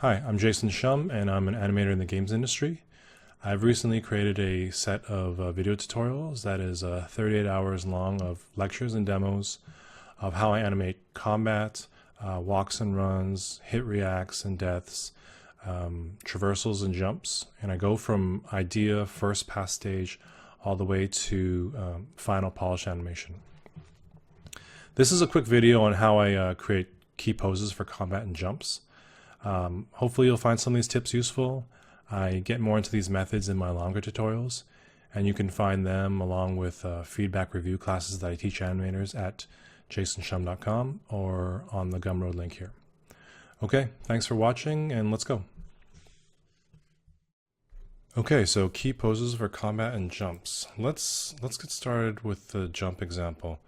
Hi, I'm Jason Shum, and I'm an animator in the games industry. I've recently created a set of video tutorials that is 38 hours long of lectures and demos of how I animate combat, walks and runs, hit reacts and deaths, traversals and jumps, and I go from idea, first pass stage, all the way to final polish animation. This is a quick video on how I create key poses for combat and jumps. Hopefully you'll find some of these tips useful. I get more into these methods in my longer tutorials, and you can find them along with feedback review classes that I teach animators at jasonshum.com or on the Gumroad link here. Okay, thanks for watching, and let's go. Okay, so key poses for combat and jumps. Let's get started with the jump example.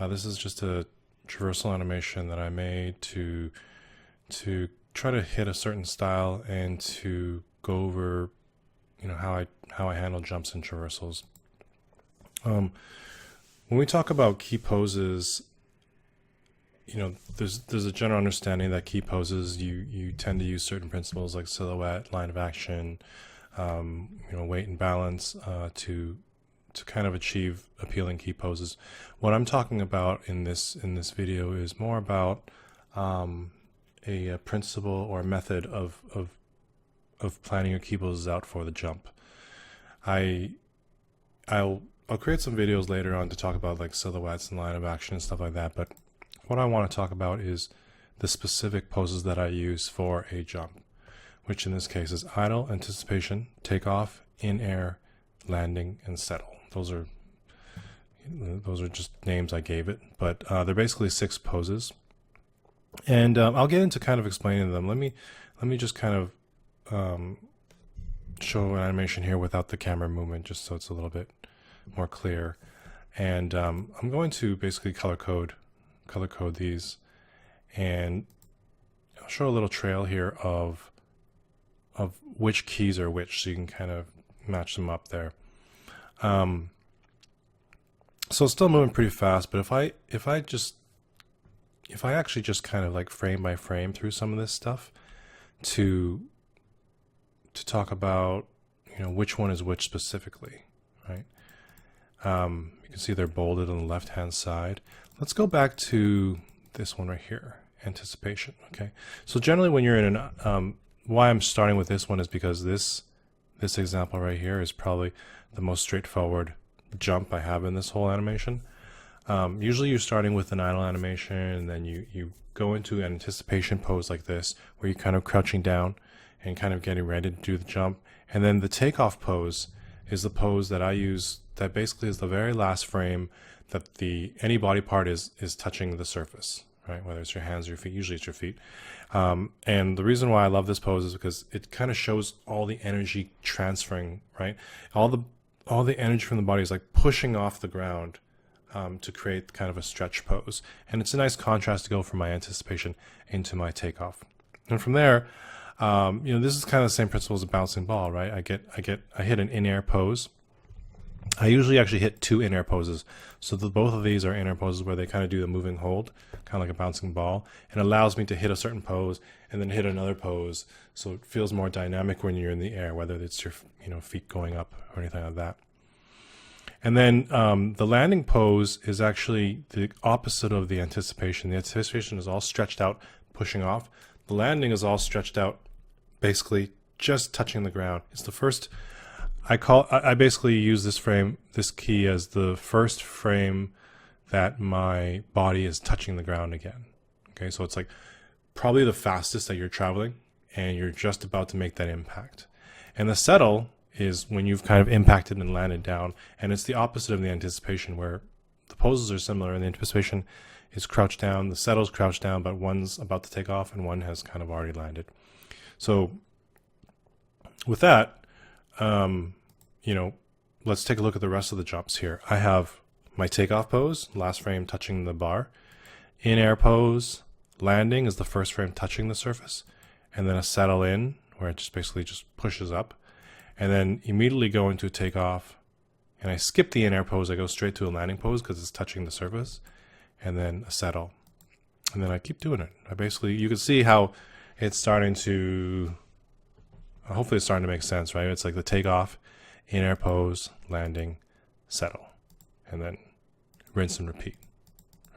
This is just a traversal animation that I made to try to hit a certain style and to go over, how I handle jumps and traversals. When we talk about key poses, there's a general understanding that key poses you tend to use certain principles like silhouette, line of action, weight and balance to kind of achieve appealing key poses. What I'm talking about in this video is more about a principle or method of planning your key poses out for the jump. I'll create some videos later on to talk about like silhouettes and line of action and stuff like that, but what I want to talk about is the specific poses that I use for a jump, which in this case is idle, anticipation, takeoff, in air, landing, and settle. Those are just names I gave it, but they're basically 6 poses. And I'll get into kind of explaining them. Let me just kind of show an animation here without the camera movement, just so it's a little bit more clear. And I'm going to basically color code these, and I'll show a little trail here of which keys are which, so you can kind of match them up there. So it's still moving pretty fast, but if I actually just kind of like frame by frame through some of this stuff to talk about, which one is which specifically, right? You can see they're bolded on the left-hand side. Let's go back to this one right here, anticipation, okay? So generally when you're in an, why I'm starting with this one is because this example right here is probably the most straightforward jump I have in this whole animation. Usually you're starting with an idle animation, and then you go into an anticipation pose like this, where you're kind of crouching down and kind of getting ready to do the jump. And then the takeoff pose is the pose that I use that basically is the very last frame that any body part is touching the surface, right? Whether it's your hands or your feet, usually it's your feet. And the reason why I love this pose is because it kind of shows all the energy transferring, right? All the energy from the body is like pushing off the ground to create kind of a stretch pose. And it's a nice contrast to go from my anticipation into my takeoff. And from there, this is kind of the same principle as a bouncing ball, right? I hit an in-air pose. I usually actually hit 2 in-air poses. So both of these are in-air poses where they kind of do the moving hold, kind of like a bouncing ball, and allows me to hit a certain pose and then hit another pose. So it feels more dynamic when you're in the air, whether it's your feet going up or anything like that. And then the landing pose is actually the opposite of the anticipation. The anticipation is all stretched out, pushing off. The landing is all stretched out, basically just touching the ground. It's the first, I basically use this key as the first frame that my body is touching the ground again. Okay, so it's like probably the fastest that you're traveling, and you're just about to make that impact. And the settle is when you've kind of impacted and landed down, and it's the opposite of the anticipation, where the poses are similar and the anticipation is crouched down, the settle's crouched down, but one's about to take off and one has kind of already landed. So with that, let's take a look at the rest of the jumps here. I have my takeoff pose, last frame touching the bar, in-air pose, landing is the first frame touching the surface, and then a settle in where it just basically just pushes up. And then immediately go into takeoff, and I skip the in-air pose. I go straight to a landing pose because it's touching the surface, and then a settle. And then I keep doing it. You can see how it's starting to, hopefully it's starting to make sense, right? It's like the takeoff, in air pose, landing, settle, and then rinse and repeat,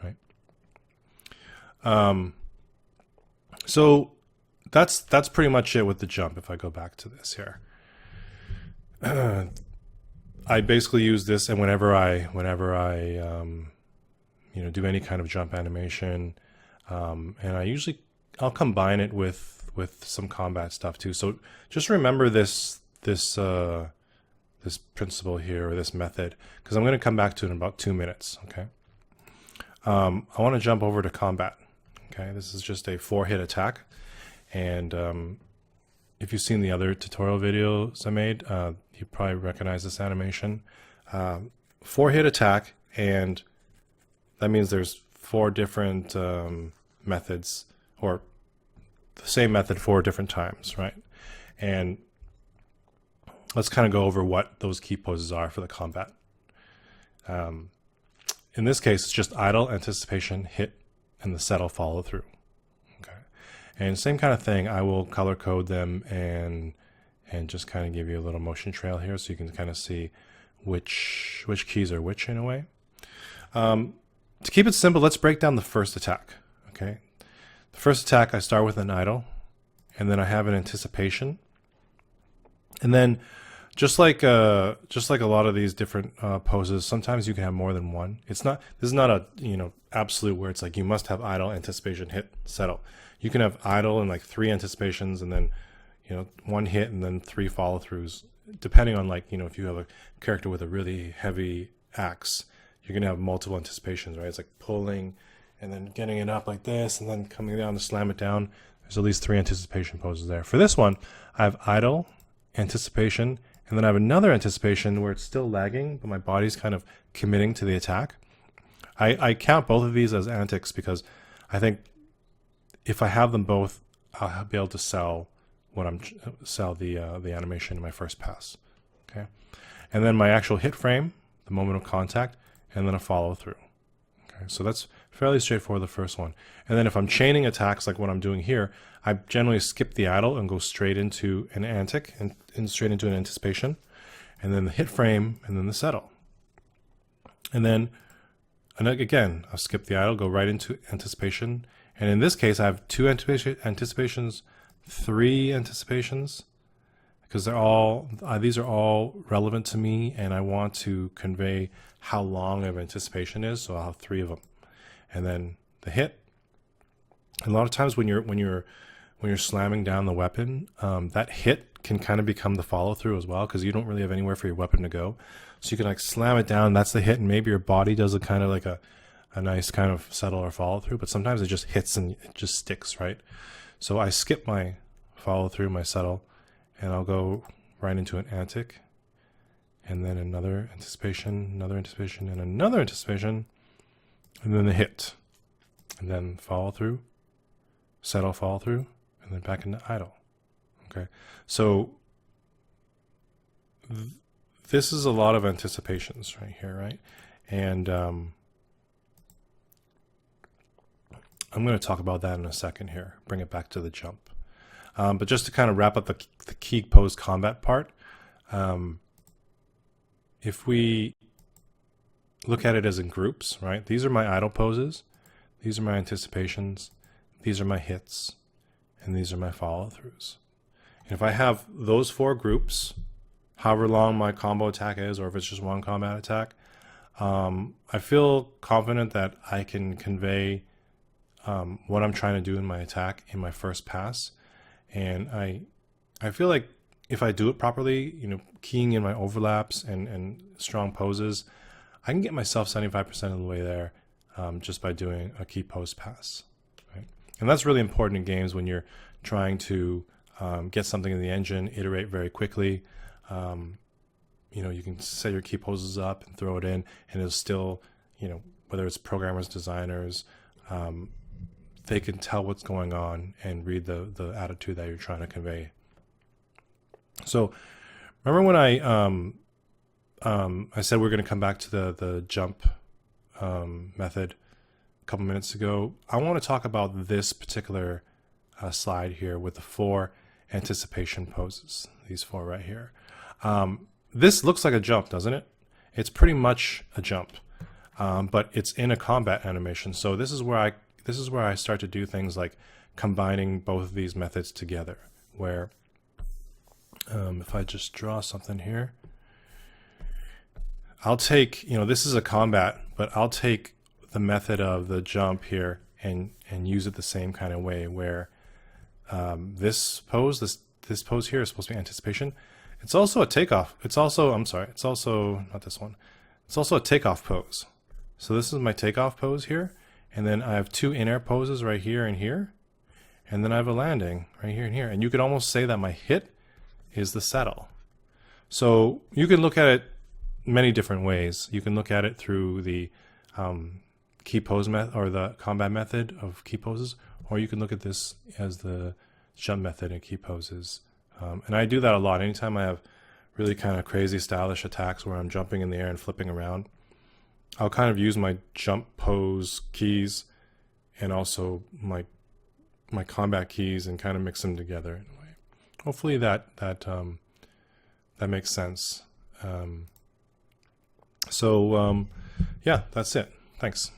right? So that's pretty much it with the jump. If I go back to this here, I basically use this, and whenever I do any kind of jump animation, and I'll combine it with some combat stuff too. So just remember this principle here, or this method, because I'm going to come back to it in about 2 minutes. Okay. I want to jump over to combat. Okay, this is just a 4-hit attack, and if you've seen the other tutorial videos I made, you probably recognize this animation. 4-hit attack, and that means there's 4 different methods, or the same method 4 different times, right? And let's kind of go over what those key poses are for the combat. In this case, it's just idle, anticipation, hit, and the settle follow through. Okay, and same kind of thing. I will color code them and just kind of give you a little motion trail here, so you can kind of see which keys are which in a way. To keep it simple, let's break down the first attack. Okay, the first attack, I start with an idle, and then I have an anticipation, and then just like a lot of these different poses, sometimes you can have more than one. This is not a absolute where it's like you must have idle, anticipation, hit, settle. You can have idle and like 3 anticipations, and then 1 hit, and then 3 follow throughs, depending on if you have a character with a really heavy axe, you're gonna have multiple anticipations, right? It's like pulling and then getting it up like this and then coming down to slam it down. There's at least 3 anticipation poses there. For this one, I have idle, anticipation, and then I have another anticipation where it's still lagging, but my body's kind of committing to the attack. I count both of these as antics because I think if I have them both, I'll be able to sell the animation in my first pass. Okay, and then my actual hit frame, the moment of contact, and then a follow through. Okay, so that's fairly straightforward, the first one. And then if I'm chaining attacks like what I'm doing here, I generally skip the idle and go straight into an antic and straight into an anticipation, and then the hit frame, and then the settle. And then again, I'll skip the idle, go right into anticipation. And in this case, I have 2 anticipations, 3 anticipations, because these are all relevant to me, and I want to convey how long of anticipation is, so I'll have 3 of them. And then the hit. And a lot of times when you're slamming down the weapon, that hit can kind of become the follow through as well, because you don't really have anywhere for your weapon to go. So you can like slam it down, that's the hit, and maybe your body does a kind of like a nice kind of settle or follow through, but sometimes it just hits and it just sticks, right? So I skip my follow through, my settle, and I'll go right into an antic, and then another anticipation, and another anticipation, and then the hit, and then follow through, settle, follow through, and then back into idle. Okay, so this is a lot of anticipations right here, right? And I'm going to talk about that in a second here, bring it back to the jump. But just to kind of wrap up the key pose combat part, if we look at it as in groups, right? These are my idle poses, these are my anticipations, these are my hits, and these are my follow-throughs. And if I have those 4 groups, however long my combo attack is, or if it's just one combat attack, I feel confident that I can convey what I'm trying to do in my attack in my first pass. And I feel like if I do it properly, keying in my overlaps and strong poses, I can get myself 75% of the way there just by doing a key pose pass. Right? And that's really important in games when you're trying to get something in the engine, iterate very quickly. You can set your key poses up and throw it in, and it'll still, whether it's programmers, designers, they can tell what's going on and read the attitude that you're trying to convey. So remember when I said we're going to come back to the jump method a couple minutes ago? I want to talk about this particular slide here with the 4 anticipation poses, these 4 right here. This looks like a jump, doesn't it? It's pretty much a jump, but it's in a combat animation. So this is where I start to do things like combining both of these methods together, where if I just draw something here, I'll take, this is a combat, but I'll take the method of the jump here and use it the same kind of way, where this pose here is supposed to be anticipation. It's also a takeoff. It's also not this one. It's also a takeoff pose. So this is my takeoff pose here, and then I have 2 in-air poses right here and here, and then I have a landing right here and here. And you could almost say that my hit is the settle. So you can look at it many different ways. You can look at it through the key pose method, or the combat method of key poses, or you can look at this as the jump method in key poses. And I do that a lot. Anytime I have really kind of crazy stylish attacks where I'm jumping in the air and flipping around, I'll kind of use my jump pose keys and also my combat keys and kind of mix them together in a way. Hopefully that makes sense. Yeah, that's it. Thanks.